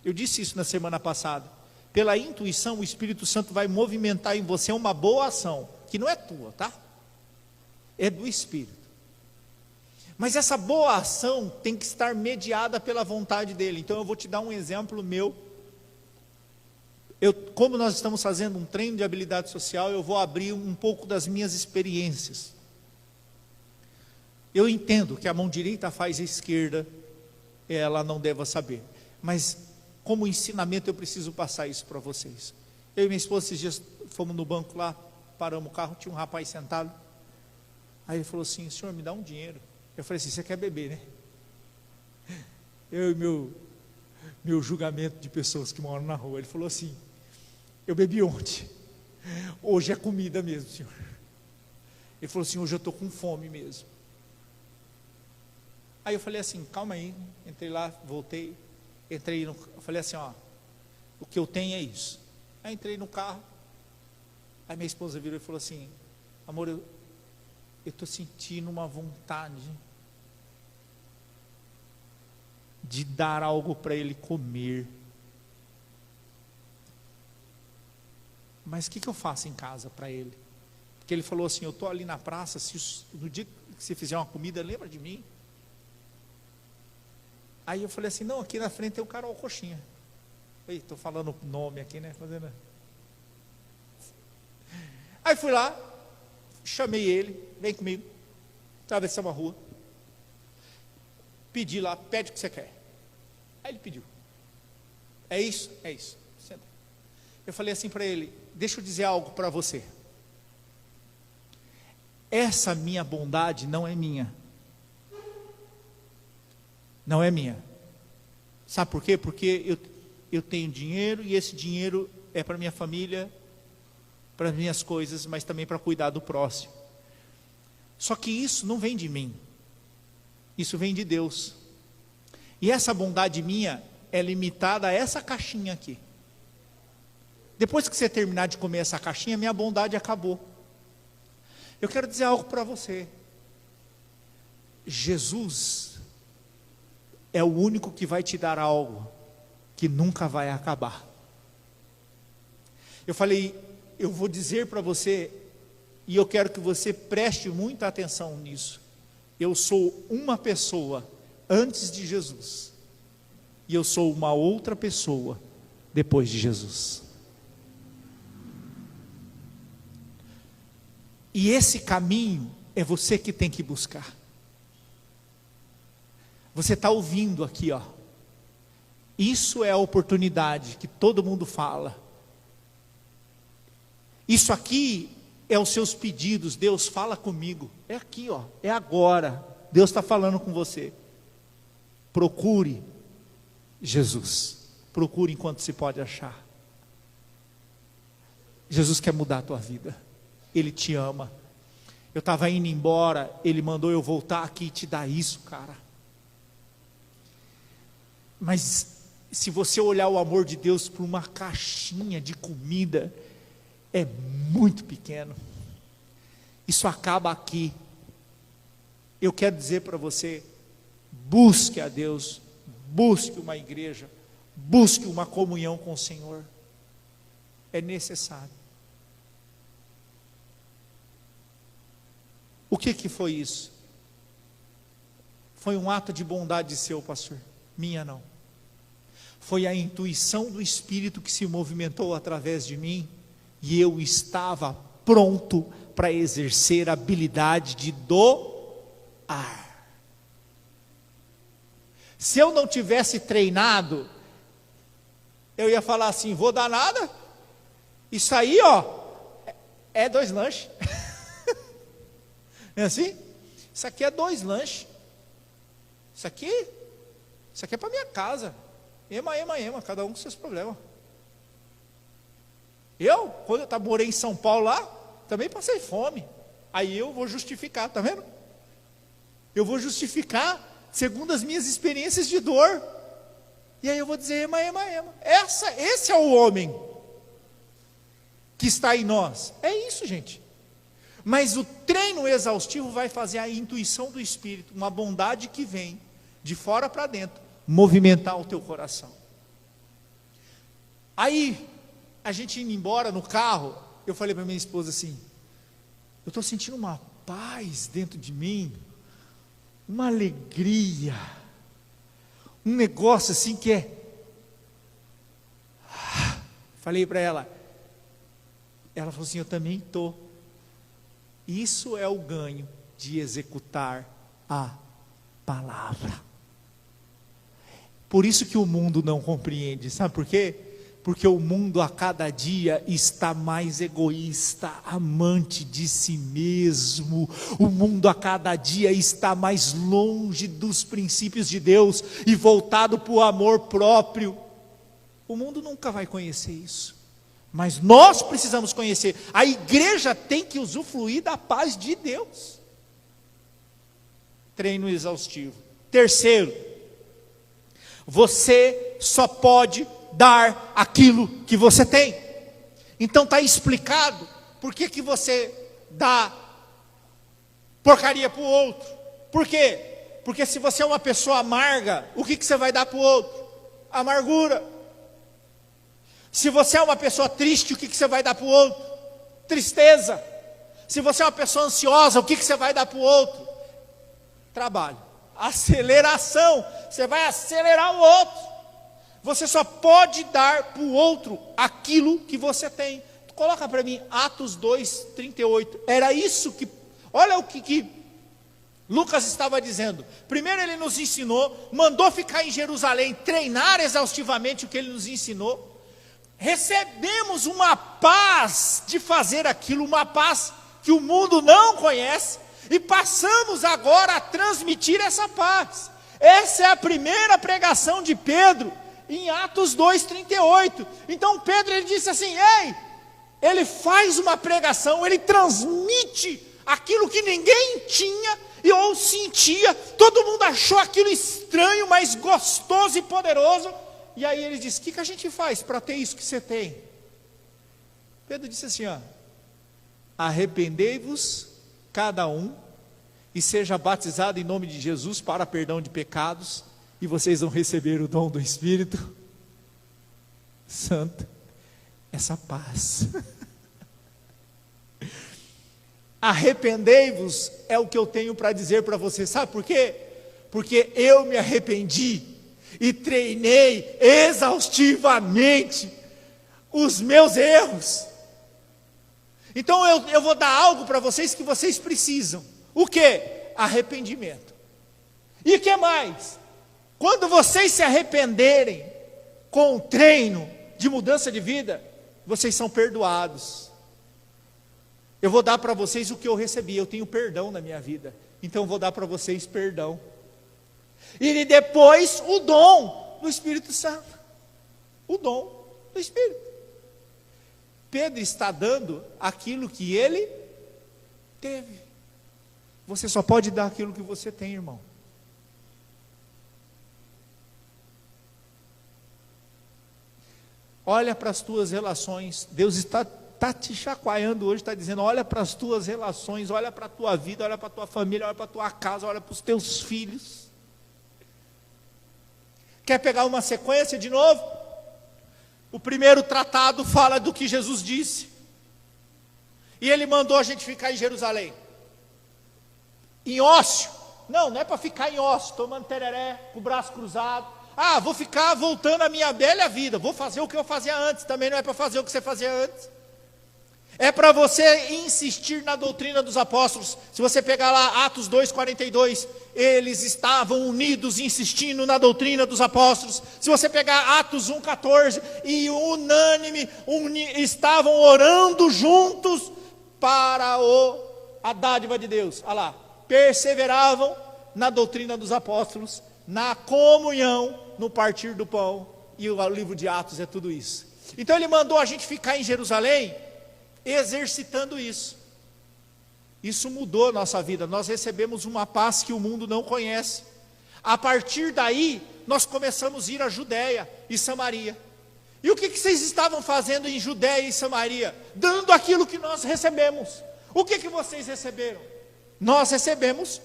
Eu disse isso na semana passada. Pela intuição, o Espírito Santo vai movimentar em você uma boa ação, que não é tua, tá? É do Espírito. Mas essa boa ação tem que estar mediada pela vontade dele. Então eu vou te dar um exemplo meu. Como nós estamos fazendo um treino de habilidade social, eu vou abrir um pouco das minhas experiências. Eu entendo que a mão direita faz a esquerda, ela não deva saber. Mas como ensinamento eu preciso passar isso para vocês. Eu e minha esposa esses dias fomos no banco lá, paramos o carro, tinha um rapaz sentado. Aí ele falou assim: senhor, me dá um dinheiro. Eu falei assim: você quer beber, né? Eu e meu julgamento de pessoas que moram na rua. Ele falou assim: eu bebi ontem, hoje é comida mesmo, senhor. Ele falou assim: hoje eu estou com fome mesmo. Aí eu falei assim: calma aí. Entrei lá, voltei, eu falei assim: ó, o que eu tenho é isso. Aí entrei no carro, aí minha esposa virou e falou assim: amor, eu estou sentindo uma vontade de dar algo para ele comer. Mas o que eu faço em casa para ele? Porque ele falou assim: eu estou ali na praça, no dia que você fizer uma comida, lembra de mim? Aí eu falei assim, não, aqui na frente tem o Carol Coxinha. Estou falando o nome aqui, né? Fazendo... Aí fui lá, chamei ele, vem comigo, atravessamos a rua, pedi lá, pede o que você quer. Aí ele pediu. É isso? É isso. Senta. Eu falei assim para ele, deixa eu dizer algo para você. Essa minha bondade não é minha. Não é minha. Sabe por quê? Porque eu tenho dinheiro e esse dinheiro é para minha família, para as minhas coisas, mas também para cuidar do próximo. Só que isso não vem de mim. Isso vem de Deus. E essa bondade minha é limitada a essa caixinha aqui. Depois que você terminar de comer essa caixinha, minha bondade acabou. Eu quero dizer algo para você. Jesus é o único que vai te dar algo que nunca vai acabar. Eu falei, eu vou dizer para você, e eu quero que você preste muita atenção nisso. Eu sou uma pessoa antes de Jesus, e eu sou uma outra pessoa depois de Jesus. E esse caminho é você que tem que buscar. Você está ouvindo aqui, ó. Isso é a oportunidade que todo mundo fala. Isso aqui é os seus pedidos. Deus fala comigo. É aqui, ó. É agora. Deus está falando com você. Procure Jesus. Procure enquanto se pode achar. Jesus quer mudar a tua vida. Ele te ama. Eu estava indo embora, Ele mandou eu voltar aqui e te dar isso, cara. Mas se você olhar o amor de Deus por uma caixinha de comida, é muito pequeno. Isso acaba aqui. Eu quero dizer para você, busque a Deus, busque uma igreja, busque uma comunhão com o Senhor. É necessário. O que foi isso? Foi um ato de bondade seu, pastor? Minha não. Foi a intuição do Espírito que se movimentou através de mim, e eu estava pronto para exercer a habilidade de doar. Se eu não tivesse treinado, eu ia falar assim, vou dar nada, isso aí, ó, é 2 lanches. Não é assim? Isso aqui é 2 lanches. Isso aqui é para minha casa. Ema, cada um com seus problemas. Eu, quando eu morei em São Paulo lá, também passei fome. Aí eu vou justificar, tá vendo? Eu vou justificar segundo as minhas experiências de dor. E aí eu vou dizer, ema. Esse é o homem que está em nós. É isso, gente. Mas o treino exaustivo vai fazer a intuição do Espírito, uma bondade que vem de fora para dentro, movimentar o teu coração. Aí, a gente indo embora no carro, eu falei para minha esposa assim, eu estou sentindo uma paz dentro de mim, uma alegria, um negócio assim que é... Falei para ela falou assim, eu também estou. Isso é o ganho de executar a palavra. Por isso que o mundo não compreende, sabe por quê? Porque o mundo a cada dia está mais egoísta, amante de si mesmo. O mundo a cada dia está mais longe dos princípios de Deus e voltado para o amor próprio. O mundo nunca vai conhecer isso. Mas nós precisamos conhecer. A igreja tem que usufruir da paz de Deus. Treino exaustivo. Terceiro, você só pode dar aquilo que você tem. Então está explicado por que você dá porcaria para o outro. Por quê? Porque se você é uma pessoa amarga, o que você vai dar para o outro? Amargura. Se você é uma pessoa triste, o que você vai dar para o outro? Tristeza. Se você é uma pessoa ansiosa, o que você vai dar para o outro? Trabalho. aceleração. Você vai acelerar o outro. Você só pode dar para o outro aquilo que você tem. Coloca para mim Atos 2:38. Era isso que, olha o que Lucas estava dizendo. Primeiro ele nos ensinou, mandou ficar em Jerusalém, treinar exaustivamente o que ele nos ensinou. Recebemos uma paz de fazer aquilo, uma paz que o mundo não conhece, e passamos agora a transmitir essa paz. Essa é a primeira pregação de Pedro, em Atos 2:38. Então Pedro, ele disse assim, ele faz uma pregação, ele transmite aquilo que ninguém tinha ou sentia, todo mundo achou aquilo estranho, mas gostoso e poderoso. E aí ele disse, o que a gente faz para ter isso que você tem? Pedro disse assim, arrependei-vos cada um e seja batizado em nome de Jesus para perdão de pecados, e vocês vão receber o dom do Espírito Santo, essa paz. Arrependei-vos é o que eu tenho para dizer para você, sabe por quê? Porque eu me arrependi e treinei exaustivamente os meus erros. Então eu vou dar algo para vocês que vocês precisam. O quê? Arrependimento. E o que mais? Quando vocês se arrependerem com o treino de mudança de vida, vocês são perdoados. Eu vou dar para vocês o que eu recebi. Eu tenho perdão na minha vida, então eu vou dar para vocês perdão. E depois o dom do Espírito Santo. O dom do Espírito. Pedro está dando aquilo que ele teve. Você só pode dar aquilo que você tem, irmão. Olha para as tuas relações. Deus está te chacoalhando hoje, está dizendo, olha para as tuas relações, olha para a tua vida, olha para a tua família, olha para a tua casa, olha para os teus filhos. Quer pegar uma sequência de novo? O primeiro tratado fala do que Jesus disse, e ele mandou a gente ficar em Jerusalém, em ócio. Não é para ficar em ócio, tomando tereré, com o braço cruzado. Vou ficar voltando à minha velha vida, vou fazer o que eu fazia antes. Também não é para fazer o que você fazia antes. É para você insistir na doutrina dos apóstolos. Se você pegar lá Atos 2:42, eles estavam unidos, insistindo na doutrina dos apóstolos. Se você pegar Atos 1:14, e unânime, estavam orando juntos para a dádiva de Deus. Olha lá, perseveravam na doutrina dos apóstolos, na comunhão, no partir do pão. E o livro de Atos é tudo isso. Então ele mandou a gente ficar em Jerusalém, exercitando isso. Isso mudou a nossa vida. Nós recebemos uma paz que o mundo não conhece. A partir daí, nós começamos a ir a Judéia e Samaria. E o que vocês estavam fazendo em Judéia e Samaria? Dando aquilo que nós recebemos. O que vocês receberam? Nós recebemos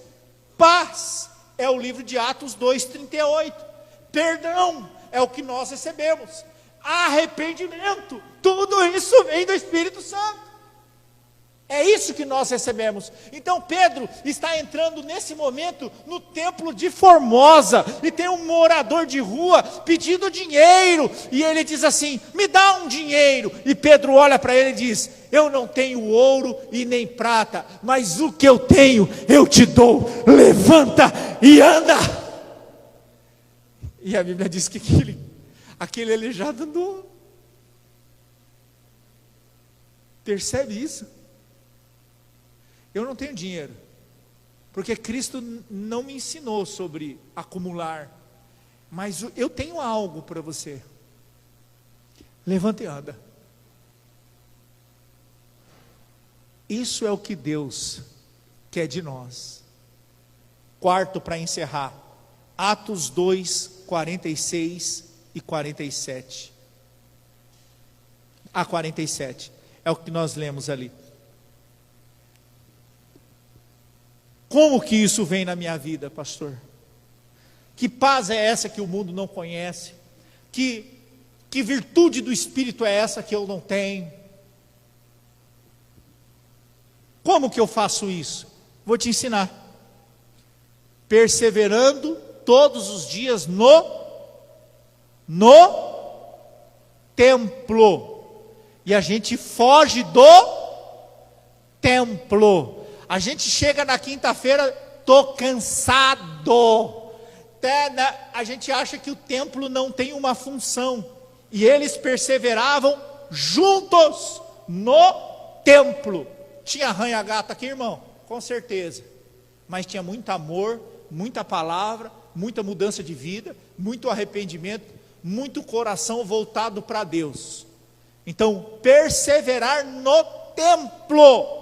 paz. É o livro de Atos 2:38. Perdão é o que nós recebemos. Arrependimento, tudo isso vem do Espírito Santo. É isso que nós recebemos. Então Pedro está entrando nesse momento no templo de Formosa, e tem um morador de rua pedindo dinheiro, e ele diz assim, me dá um dinheiro. E Pedro olha para ele e diz, eu não tenho ouro e nem prata, mas o que eu tenho eu te dou, levanta e anda. E a Bíblia diz que aquele aleijado andou. Percebe isso? Eu não tenho dinheiro, porque Cristo não me ensinou sobre acumular, mas eu tenho algo para você. Levanta e anda. Isso é o que Deus quer de nós. Quarto, para encerrar, Atos 2:46 e 47. 47 é o que nós lemos ali. Como que isso vem na minha vida, pastor? Que paz é essa que o mundo não conhece? Que virtude do Espírito é essa que eu não tenho? Como que eu faço isso? Vou te ensinar. perseverando todos os dias no templo. E a gente foge do templo. A gente chega na quinta-feira, tô cansado. A gente acha que o templo não tem uma função. E eles perseveravam juntos no templo. Tinha arranha-gato aqui, irmão? Com certeza. Mas tinha muito amor, muita palavra, muita mudança de vida, muito arrependimento, muito coração voltado para Deus. Então, perseverar no templo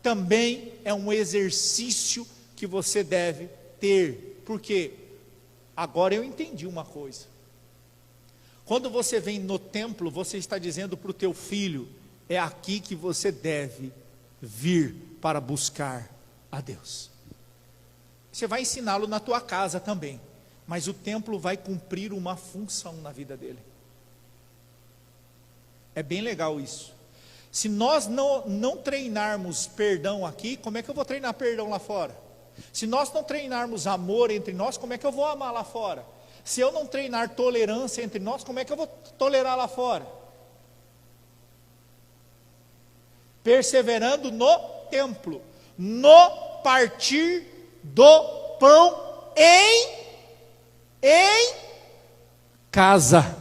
também é um exercício que você deve ter. Porque agora eu entendi uma coisa. Quando você vem no templo, você está dizendo para o teu filho: é aqui que você deve vir para buscar a Deus. Você vai ensiná-lo na tua casa também, mas o templo vai cumprir uma função na vida dele. É bem legal isso. Se nós não treinarmos perdão aqui, como é que eu vou treinar perdão lá fora? Se nós não treinarmos amor entre nós, como é que eu vou amar lá fora? Se eu não treinar tolerância entre nós, como é que eu vou tolerar lá fora? Perseverando no templo, no partir do pão em casa.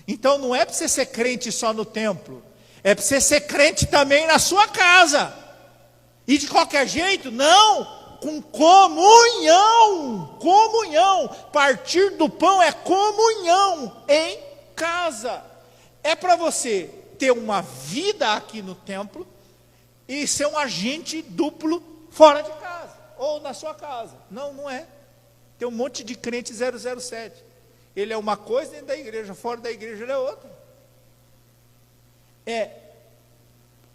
Então não é para você ser crente só no templo, é para você ser crente também na sua casa. E de qualquer jeito, não, com comunhão, partir do pão é comunhão em casa. É para você ter uma vida aqui no templo e ser um agente duplo fora de casa, ou na sua casa. Não é. Tem um monte de crente 007. Ele é uma coisa dentro da igreja, fora da igreja ele é outra.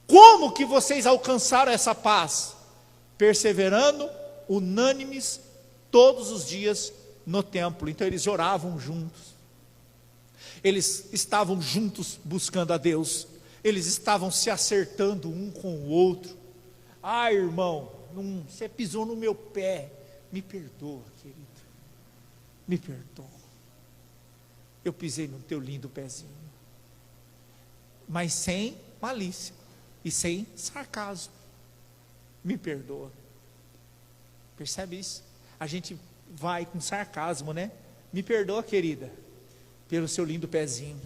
Como que vocês alcançaram essa paz? Perseverando, unânimes, todos os dias no templo. Então eles oravam juntos, eles estavam juntos buscando a Deus, eles estavam se acertando um com o outro. Irmão, você pisou no meu pé, me perdoa, querido, me perdoa, eu pisei no teu lindo pezinho, mas sem malícia e sem sarcasmo, me perdoa. Percebe isso? A gente vai com sarcasmo, né? Me perdoa, querida, pelo seu lindo pezinho.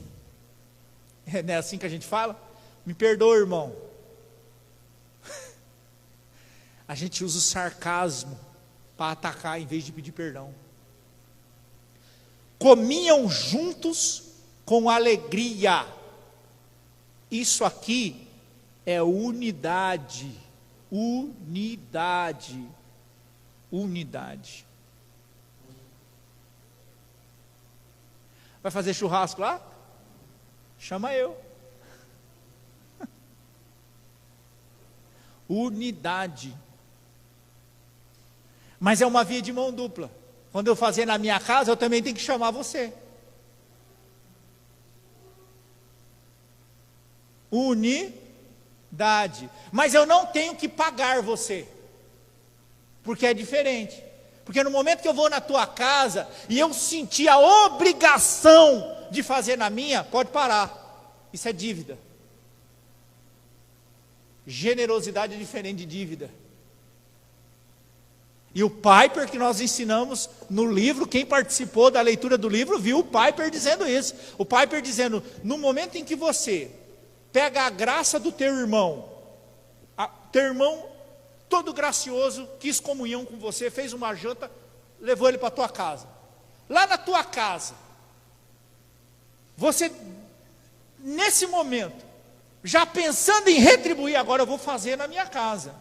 Não é assim que a gente fala? Me perdoa, irmão. A gente usa o sarcasmo para atacar em vez de pedir perdão. Comiam juntos com alegria. Isso aqui é unidade. Unidade. Vai fazer churrasco lá? Chama eu. Unidade. Mas é uma via de mão dupla. Quando eu fazer na minha casa, eu também tenho que chamar você. Unidade. Mas eu não tenho que pagar você, porque é diferente. Porque no momento que eu vou na tua casa e eu sentir a obrigação de fazer na minha, pode parar. Isso é dívida. Generosidade é diferente de dívida. E o Piper, que nós ensinamos no livro, quem participou da leitura do livro viu o Piper dizendo isso. O Piper dizendo: no momento em que você pega a graça do teu irmão todo gracioso, quis comunhão com você, fez uma janta, levou ele para a tua casa. Lá na tua casa, você, nesse momento, já pensando em retribuir, agora eu vou fazer na minha casa.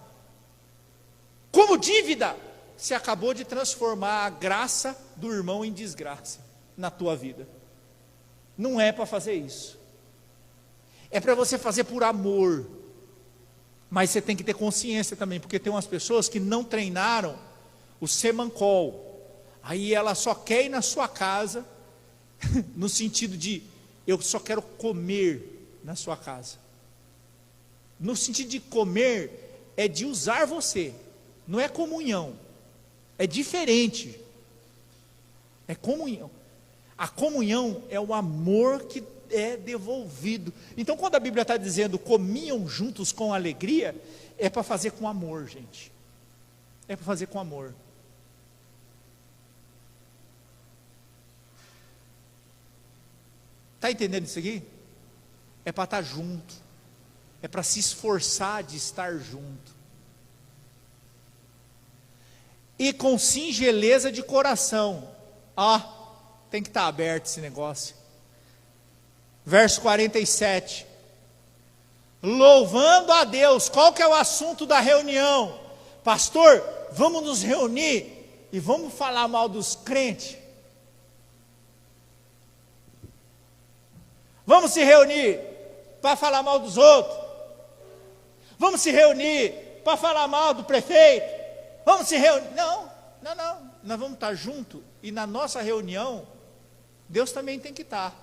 Como dívida, você acabou de transformar a graça do irmão em desgraça na tua vida. Não é para fazer isso. É para você fazer por amor. Mas você tem que ter consciência também, porque tem umas pessoas que não treinaram o semancol. Aí ela só quer ir na sua casa, no sentido de, eu só quero comer na sua casa. No sentido de comer, é de usar você, não é comunhão, É diferente. É comunhão. A comunhão é o amor que é devolvido. Então, quando a Bíblia está dizendo comiam juntos com alegria, é para fazer com amor, gente. É para fazer com amor. Está entendendo isso aqui? É para estar junto. É para se esforçar de estar junto. E com singeleza de coração. Tem que estar aberto esse negócio. Verso 47. Louvando a Deus. Qual que é o assunto da reunião? Pastor, vamos nos reunir e vamos falar mal dos crentes. Vamos se reunir para falar mal dos outros. Vamos se reunir para falar mal do prefeito. Vamos se reunir. Não. Nós vamos estar juntos. E na nossa reunião, Deus também tem que estar.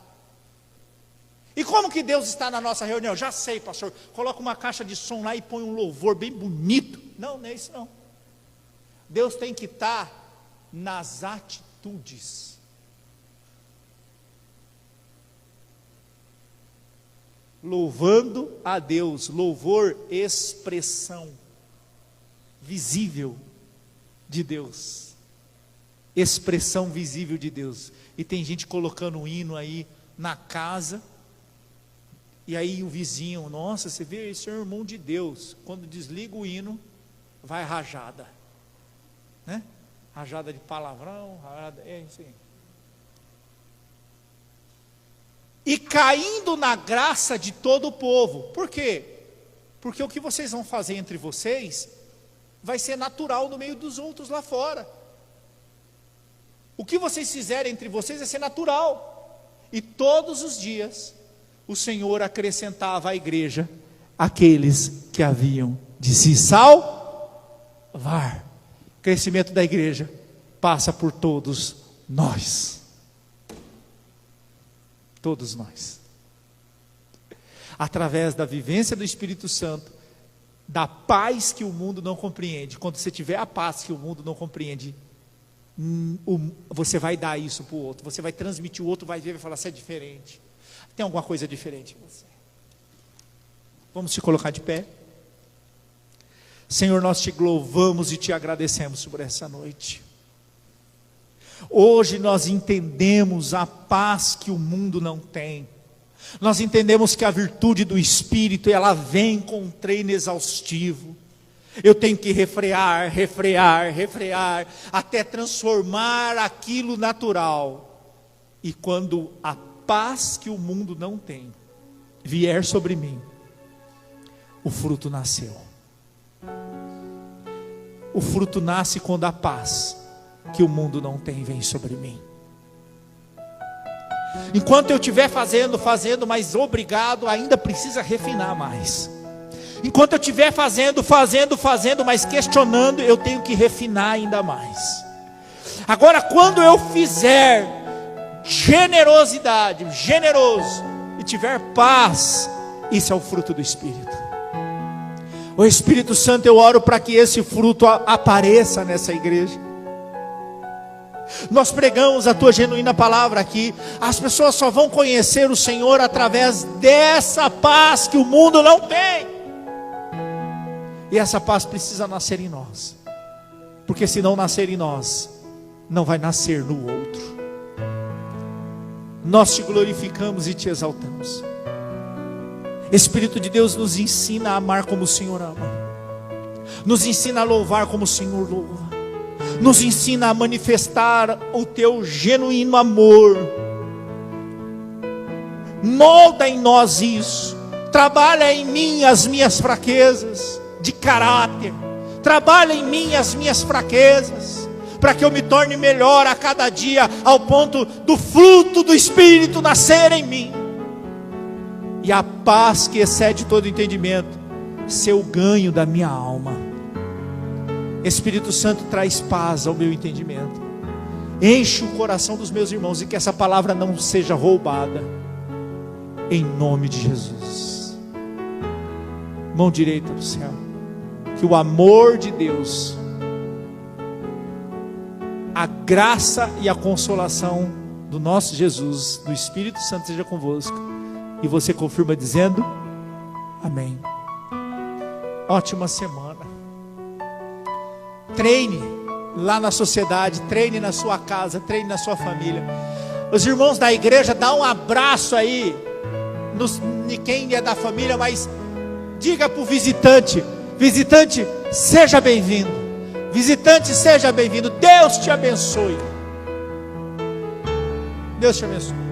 E como que Deus está na nossa reunião? Já sei, pastor. Coloca uma caixa de som lá e põe um louvor bem bonito. Não é isso não. Deus tem que estar nas atitudes. Louvando a Deus. Louvor, expressão visível de Deus. Expressão visível de Deus. E tem gente colocando um hino aí na casa. E aí o vizinho, nossa, você vê, esse é o irmão de Deus. Quando desliga o hino, vai rajada. Né? Rajada de palavrão, rajada, é isso aí. E caindo na graça de todo o povo. Por quê? Porque o que vocês vão fazer entre vocês vai ser natural no meio dos outros lá fora. O que vocês fizerem entre vocês vai ser natural. E todos os dias o Senhor acrescentava à igreja aqueles que haviam de se salvar. O crescimento da igreja passa por todos nós. Todos nós. Através da vivência do Espírito Santo, da paz que o mundo não compreende. Quando você tiver a paz que o mundo não compreende, você vai dar isso para o outro. Você vai transmitir, o outro vai ver e vai falar, você é diferente. Tem alguma coisa diferente em você. Vamos te colocar de pé. Senhor, nós te louvamos e te agradecemos por essa noite. Hoje nós entendemos a paz que o mundo não tem. Nós entendemos que a virtude do Espírito, ela vem com um treino exaustivo. Eu tenho que refrear, até transformar aquilo natural. E quando a paz que o mundo não tem vier sobre mim, o fruto nasceu. O fruto nasce quando a paz que o mundo não tem vem sobre mim. Enquanto eu estiver fazendo, mas obrigado, ainda precisa refinar mais. Enquanto eu estiver fazendo, mas questionando, eu tenho que refinar ainda mais. Agora, quando eu fizer generoso, e tiver paz, isso é o fruto do Espírito. O Espírito Santo, eu oro para que esse fruto apareça nessa igreja. Nós pregamos a tua genuína palavra aqui. As pessoas só vão conhecer o Senhor através dessa paz que o mundo não tem. E essa paz precisa nascer em nós. Porque se não nascer em nós, não vai nascer no outro. Nós te glorificamos e te exaltamos. Espírito de Deus, nos ensina a amar como o Senhor ama. Nos ensina a louvar como o Senhor louva. Nos ensina a manifestar o teu genuíno amor. Molda em nós isso. Trabalha em mim as minhas fraquezas de caráter. Trabalha em mim as minhas fraquezas, para que eu me torne melhor a cada dia, ao ponto do fruto do Espírito nascer em mim. E a paz que excede todo entendimento ser o ganho da minha alma. Espírito Santo, traz paz ao meu entendimento. Enche o coração dos meus irmãos, e que essa palavra não seja roubada, em nome de Jesus. Mão direita do céu. Que o amor de Deus a graça e a consolação do nosso Jesus, do Espírito Santo seja convosco. E você confirma dizendo: amém. Ótima semana. Treine lá na sociedade, treine na sua casa, treine na sua família. Os irmãos da igreja, dá um abraço aí em quem é da família, mas diga para o visitante: visitante, seja bem-vindo. Visitante, seja bem-vindo. Deus te abençoe. Deus te abençoe.